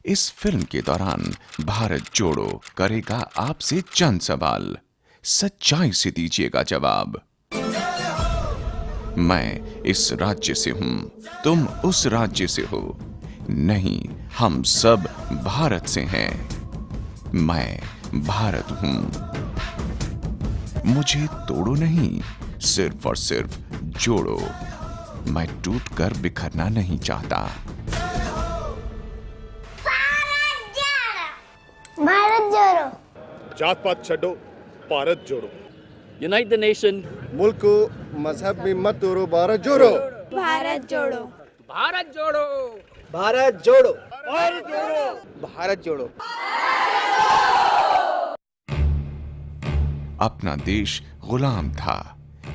इस फिल्म के दौरान भारत जोड़ो करेगा आपसे चंद सवाल। सच्चाई से दीजिएगा जवाब। मैं इस राज्य से हूं, तुम उस राज्य से हो। नहीं, हम सब भारत से हैं। मैं भारत हूं। मुझे तोड़ो नहीं, सिर्फ और सिर्फ जोड़ो। मैं टूटकर बिखरना नहीं चाहता। भारत जोड़ो। जात पात छड्डो, भारत जोड़ो। Unite the nation. मुल्क को मजहब में मत तोड़ो, भारत जोड़ो। भारत जोड़ो। भारत जोड़ो। भारत जोड़ो। भारत जोड़ो। भारत जोड़ो। अपना देश गुलाम था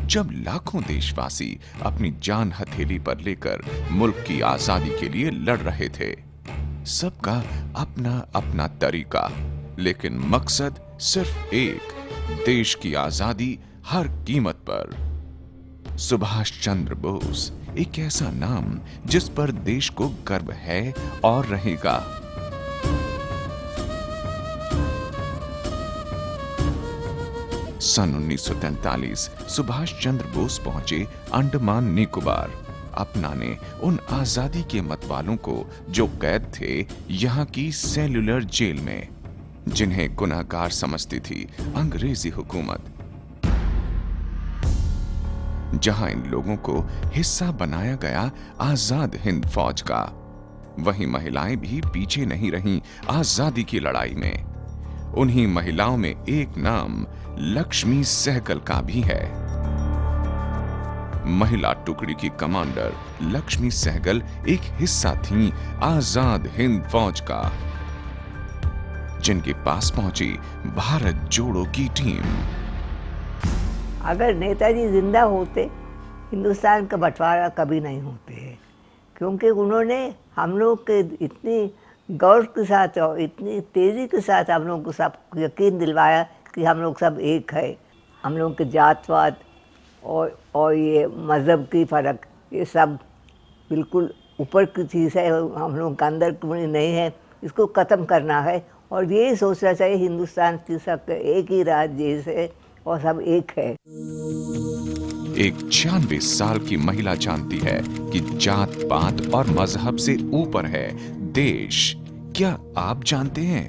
जब लाखों देशवासी अपनी जान हथेली पर लेकर मुल्क की आजादी के लिए लड़ रहे थे। सबका अपना अपना तरीका, लेकिन मकसद सिर्फ एक, देश की आजादी हर कीमत पर। सुभाष चंद्र बोस एक ऐसा नाम जिस पर देश को गर्व है और रहेगा। सन 1943 सुभाष चंद्र बोस पहुंचे अंडमान निकोबार, अपनाने उन आजादी के मतवालों को जो कैद थे यहां की सेल्यूलर जेल में, जिन्हें गुनहगार समझती थी अंग्रेजी हुकूमत। जहां इन लोगों को हिस्सा बनाया गया आजाद हिंद फौज का, वहीं महिलाएं भी पीछे नहीं रहीं आजादी की लड़ाई में। उन्हीं महिलाओं में एक नाम लक्ष्मी सहगल का भी है। महिला टुकड़ी की कमांडर लक्ष्मी सहगल एक हिस्सा थीं आजाद हिंद फौज का, जिनके पास पहुंची भारत जोड़ो की टीम। अगर नेताजी जिंदा होते, हिंदुस्तान का बंटवारा कभी नहीं होते हैं, क्योंकि उन्होंने हम लोग के इतनी गौर के साथ और इतनी तेज़ी के साथ हम लोग को सब यकीन दिलवाया कि हम लोग सब एक है। हम लोग के जातवाद और ये मज़हब की फ़र्क, ये सब बिल्कुल ऊपर की चीज़ है, हम लोग के अंदर कोई नहीं है। इसको ख़त्म करना है और यही सोचना चाहिए हिंदुस्तान की सब एक ही राज्य है और सब एक है। एक 96 साल की महिला जानती है कि जात पात और मजहब से ऊपर है देश। क्या आप जानते हैं?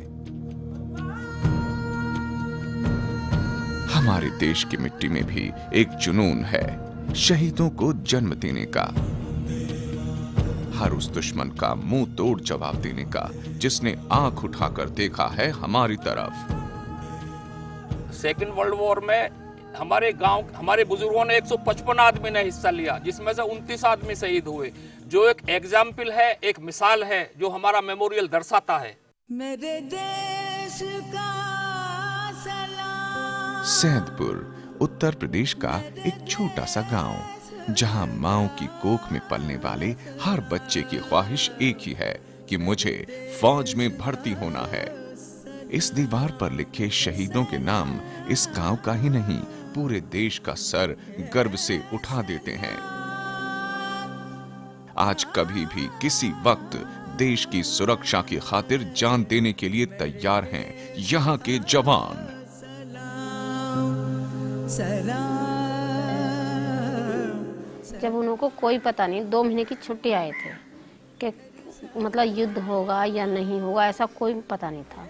हमारे देश की मिट्टी में भी एक जुनून है, शहीदों को जन्म देने का, हर उस दुश्मन का मुंह तोड़ जवाब देने का जिसने आंख उठाकर देखा है हमारी तरफ। सेकेंड वर्ल्ड वॉर में हमारे गांव, हमारे बुजुर्गों ने 155 आदमी ने हिस्सा लिया, जिसमें से 29 आदमी शहीद हुए, जो एक एग्जाम्पल है, एक मिसाल है, जो हमारा मेमोरियल दर्शाता है। मेरे देश का सलाम। सैदपुर उत्तर प्रदेश का एक छोटा सा गांव, जहां माओ की कोख में पलने वाले हर बच्चे की ख्वाहिश एक ही है कि मुझे फौज में भर्ती होना है। इस दीवार पर लिखे शहीदों के नाम इस गांव का ही नहीं, पूरे देश का सर गर्व से उठा देते हैं। आज कभी भी किसी वक्त देश की सुरक्षा की खातिर जान देने के लिए तैयार हैं यहाँ के जवान। जब उनको कोई पता नहीं, 2 महीने की छुट्टी आए थे कि मतलब युद्ध होगा या नहीं होगा, ऐसा कोई पता नहीं था।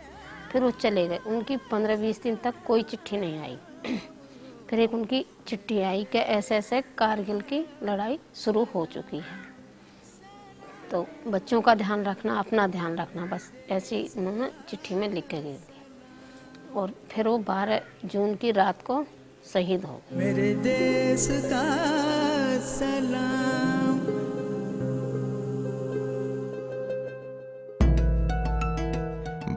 फिर वो चले गए, उनकी 15-20 दिन तक कोई चिट्ठी नहीं आई। फिर एक उनकी चिट्ठी आई कि ऐसे ऐसे कारगिल की लड़ाई शुरू हो चुकी है, तो बच्चों का ध्यान रखना, अपना ध्यान रखना, बस ऐसी उन्होंने चिट्ठी में लिख के गई थी। और फिर वो 12 जून की रात को शहीद हो गए। मेरे देश का सलाम।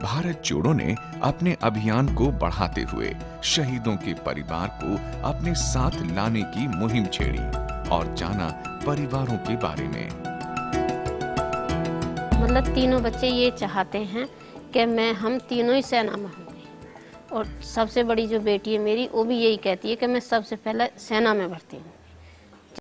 भारत जोड़ो ने अपने अभियान को बढ़ाते हुए शहीदों के परिवार को अपने साथ लाने की मुहिम छेड़ी और जाना परिवारों के बारे में। मतलब तीनों बच्चे ये चाहते हैं कि हम तीनों ही सेना में होंगे, और सबसे बड़ी जो बेटी है मेरी, वो भी यही कहती है कि मैं सबसे पहले सेना में भर्ती हूँ।